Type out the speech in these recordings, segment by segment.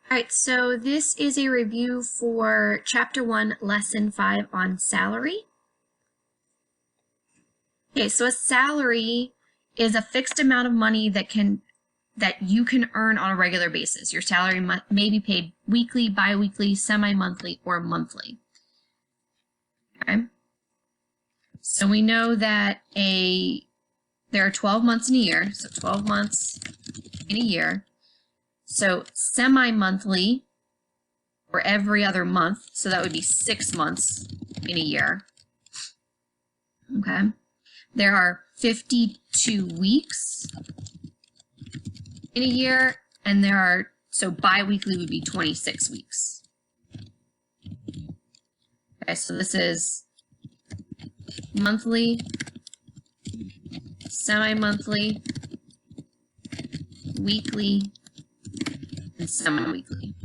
All right, so this is a review for Chapter 1, Lesson 5 on salary. Okay, so a salary is a fixed amount of money that you can earn on a regular basis. Your salary may be paid weekly, bi-weekly, semi-monthly, or monthly. Okay. So we know that there are 12 months in a year, so 12 months in a year. So semi-monthly, or every other month, so that would be 6 months in a year. Okay. There are 52 weeks in a year, and so bi-weekly would be 26 weeks. Okay, so this is monthly, semi-monthly, weekly, and semi-weekly.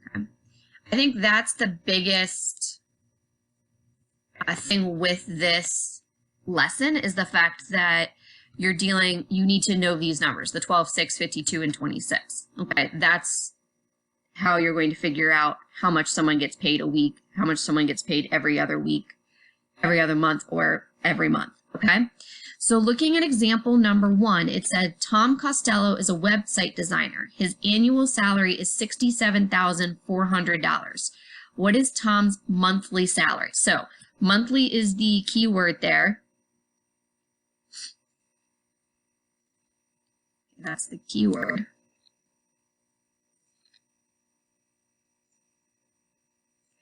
Okay. I think that's the biggest thing with this lesson is the fact that you need to know these numbers, the 12, 6, 52, and 26. Okay, that's how you're going to figure out how much someone gets paid a week, how much someone gets paid every other week, every other month, or every month. Okay, so looking at example number 1, it said Tom Costello is a website designer. His annual salary is $67,400. What is Tom's monthly salary? So monthly is the key word there. That's the key word.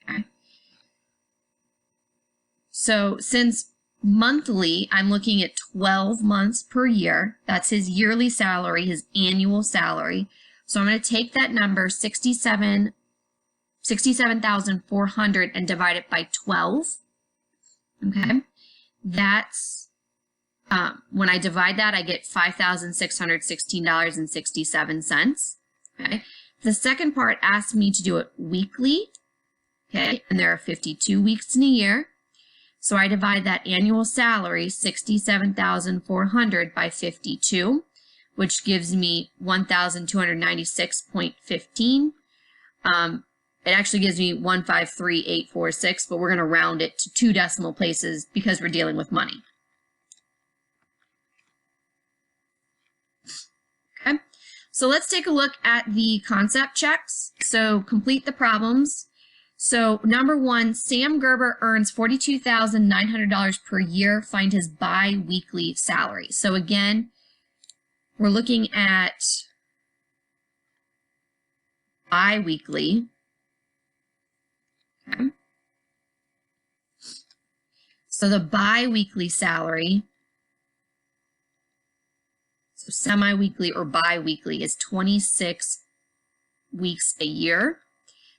Okay. So since monthly, I'm looking at 12 months per year. That's his yearly salary, his annual salary. So I'm going to take that number, 67,400, and divide it by 12. Okay. That's, when I divide that, I get $5,616.67. Okay. The second part asks me to do it weekly. Okay. And there are 52 weeks in a year. So I divide that annual salary, 67,400, by 52, which gives me 1,296.15. It actually gives me 153,846, but we're going to round it to 2 decimal places because we're dealing with money. Okay, so let's take a look at the concept checks. So complete the problems. So number 1, Sam Gerber earns $42,900 per year. Find his bi-weekly salary. So again, we're looking at bi-weekly. Okay. So the bi-weekly salary, so semi-weekly or bi-weekly, is 26 weeks a year.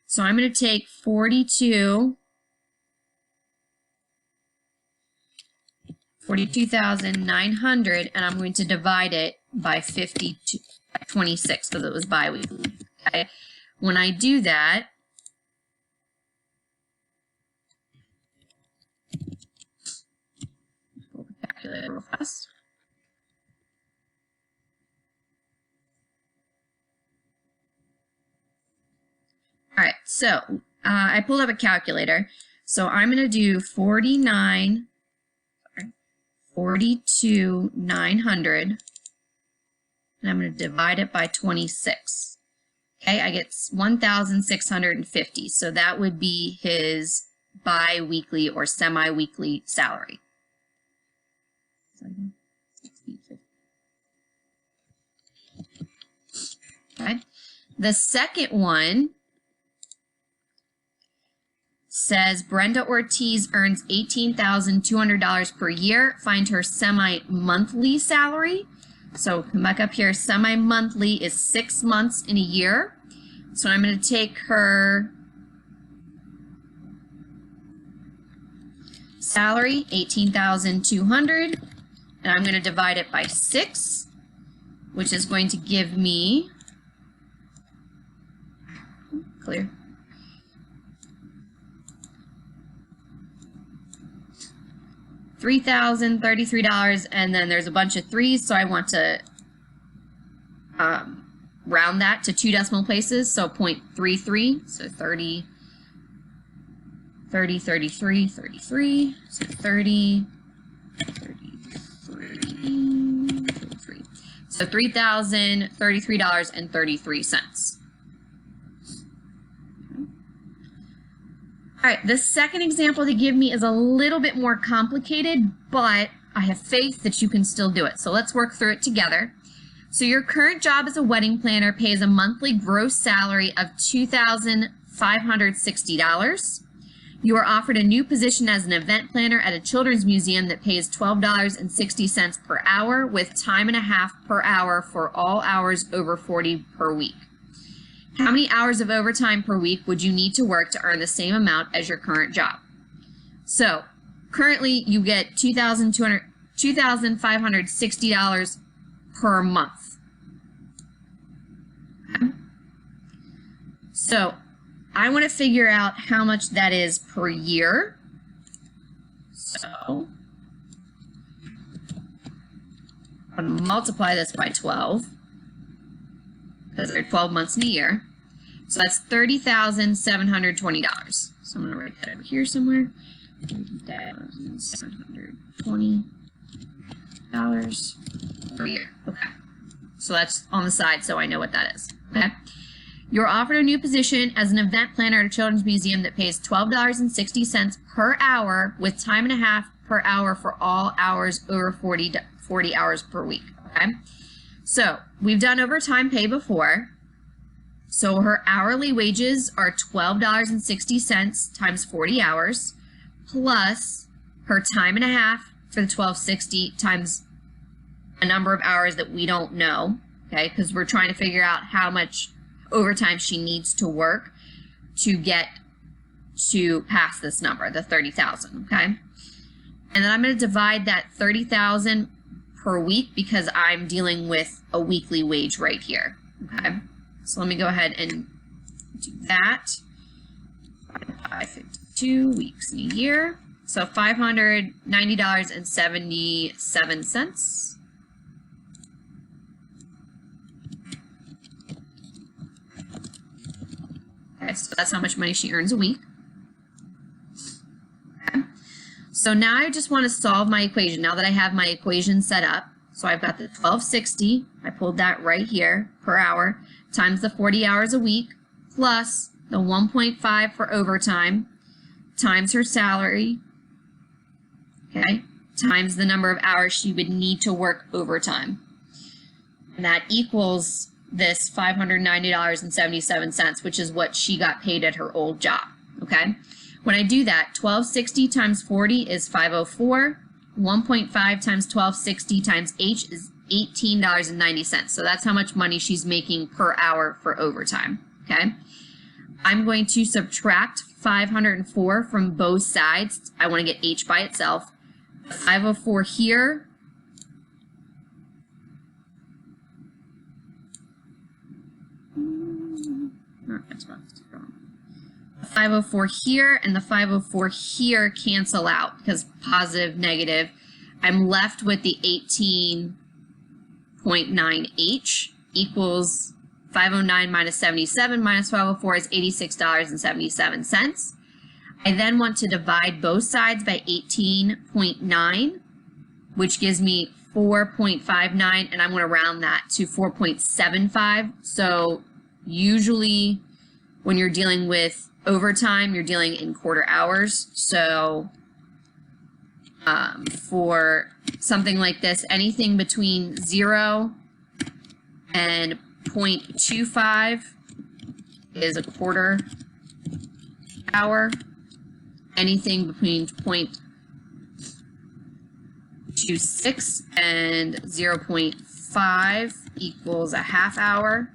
So I'm going to take 42,900, and I'm going to divide it by 26 because it was bi-weekly. Okay. When I do that, pull the calculator real fast. All right, so I pulled up a calculator. So I'm going to do 42,900, and I'm going to divide it by 26. Okay, I get 1,650. So that would be his bi-weekly or semi-weekly salary. Okay, the second one says Brenda Ortiz earns $18,200 per year. Find her semi-monthly salary. So come back up here. Semi-monthly is 6 months in a year. So I'm going to take her salary, $18,200, and I'm going to divide it by 6, which is going to give me, clear, $3,033, and then there's a bunch of 3s, so I want to round that to 2 decimal places, so 0.33, so 30, 30, 33, 33, so 30, 33, 33. So $3,033.33. All right, the second example they give me is a little bit more complicated, but I have faith that you can still do it. So let's work through it together. So your current job as a wedding planner pays a monthly gross salary of $2,560. You are offered a new position as an event planner at a children's museum that pays $12.60 per hour with time and a half per hour for all hours over 40 per week. How many hours of overtime per week would you need to work to earn the same amount as your current job? So currently you get $2,560 per month. Okay. So I want to figure out how much that is per year. So I'm going to multiply this by 12 because there are 12 months in a year. So that's $30,720. So I'm going to write that over here somewhere. $30,720 per year. Okay. So that's on the side so I know what that is. Okay. You're offered a new position as an event planner at a children's museum that pays $12.60 per hour with time and a half per hour for all hours over 40 hours per week. Okay. So we've done overtime pay before. So her hourly wages are $12.60 times 40 hours plus her time and a half for the $12.60 times a number of hours that we don't know, okay, because we're trying to figure out how much overtime she needs to work to get to pass this number, the 30,000, okay? And then I'm going to divide that 30,000 per week because I'm dealing with a weekly wage right here, okay? So let me go ahead and do that. 52 weeks in a year. So $590.77. Okay, so that's how much money she earns a week. Okay. So now I just want to solve my equation now that I have my equation set up. So I've got the $12.60, I pulled that right here per hour, times the 40 hours a week, plus the 1.5 for overtime, times her salary, okay, times the number of hours she would need to work overtime. And that equals this $590.77, which is what she got paid at her old job, okay? When I do that, $12.60 times 40 is $504. 1.5 times $12.60 times H is $18.90. So that's how much money she's making per hour for overtime, okay? I'm going to subtract 504 from both sides. I want to get H by itself. 504 here. That's wrong. 504 here and the 504 here cancel out because positive, negative. I'm left with the 18.9H equals 509 minus 77 minus 504 is $86.77. I then want to divide both sides by 18.9, which gives me 4.59, and I'm going to round that to 4.75. So usually when you're dealing with overtime, you're dealing in quarter hours. So for something like this, anything between 0 and 0.25 is a quarter hour. Anything between 0.26 and 0.5 equals a half hour.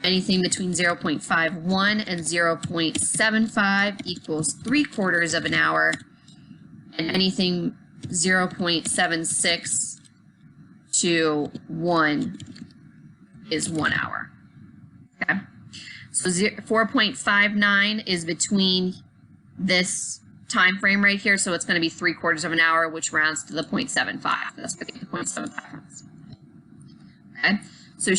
Anything between 0.51 and 0.75 equals 3/4 of an hour. And anything 0.76 to 1 is 1 hour. Okay. So 4.59 is between this time frame right here. So it's going to be 3/4 of an hour, which rounds to the 0.75. That's what the 0.75 is. Okay. So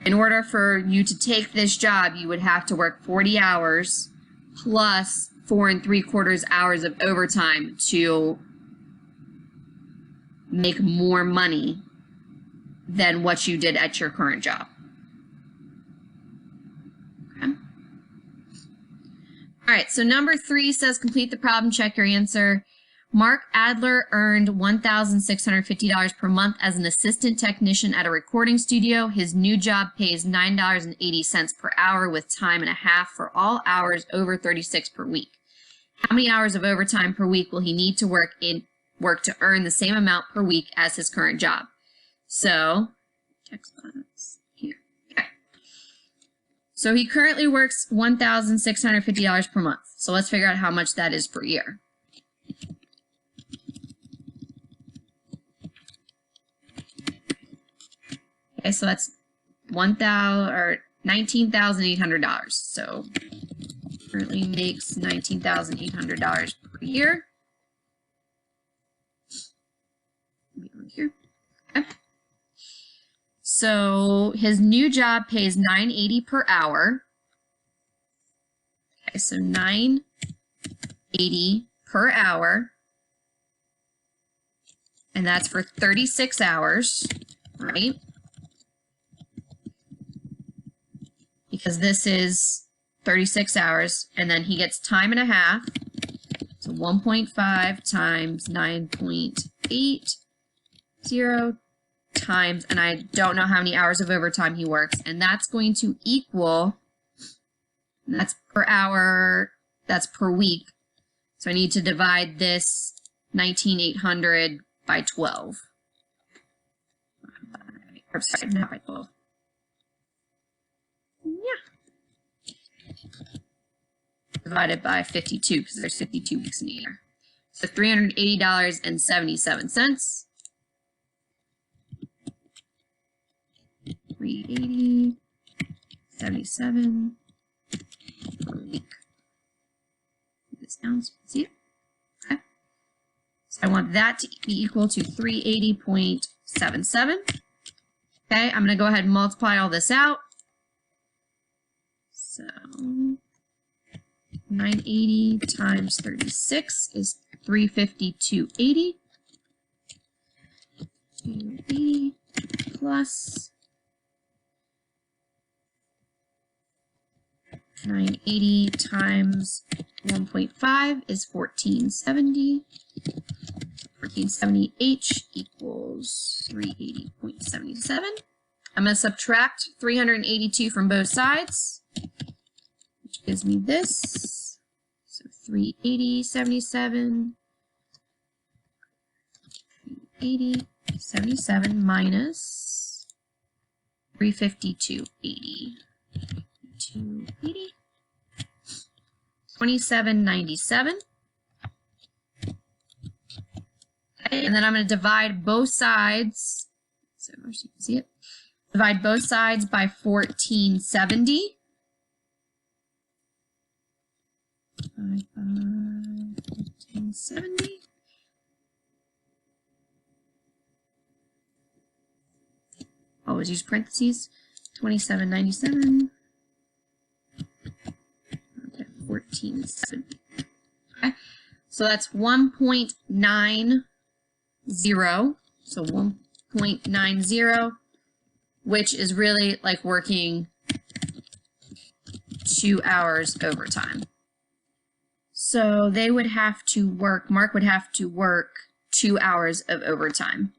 In order for you to take this job, you would have to work 40 hours plus 4 3/4 hours of overtime to make more money than what you did at your current job. Okay. All right, so number 3 says complete the problem, check your answer. Mark Adler earned $1,650 per month as an assistant technician at a recording studio. His new job pays $9.80 per hour with time and a half for all hours over 36 per week. How many hours of overtime per week will he need to work to earn the same amount per week as his current job? So, text box here. Okay. So he currently works $1,650 per month. So let's figure out how much that is per year. Okay, so that's $19,800. So currently makes $19,800 per year. Over here. Okay. So his new job pays $9.80 per hour. Okay, so $9.80 per hour. And that's for 36 hours, right? Because this is 36 hours, and then he gets time and a half. So 1.5 times 9.80 times, and I don't know how many hours of overtime he works, and that's going to equal, that's per hour, that's per week. So I need to divide this 19,800 by 12. Or sorry, not by 12. Yeah. Divided by 52, because there's 52 weeks in a year. So $380.77. 380.77 per week. Put this down so you can see it. Okay. So I want that to be equal to 380.77. Okay, I'm going to go ahead and multiply all this out. So 980 times 36 is 352.80. 280 plus 980 times 1.5 is 1470. 1470H equals 380.77. I'm going to subtract 382 from both sides, which gives me this. So 380.77. 380.77 minus 352.80. 280. 27.97. Okay, and then I'm going to divide both sides. So you can see it. Divide both sides by 1470. Divide by 1470. Always use parentheses. 27.97. Okay, 1470. Okay, so that's 1.90. So 1.90, which is really like working 2 hours overtime. So they would have to work, Mark would have to work 2 hours of overtime.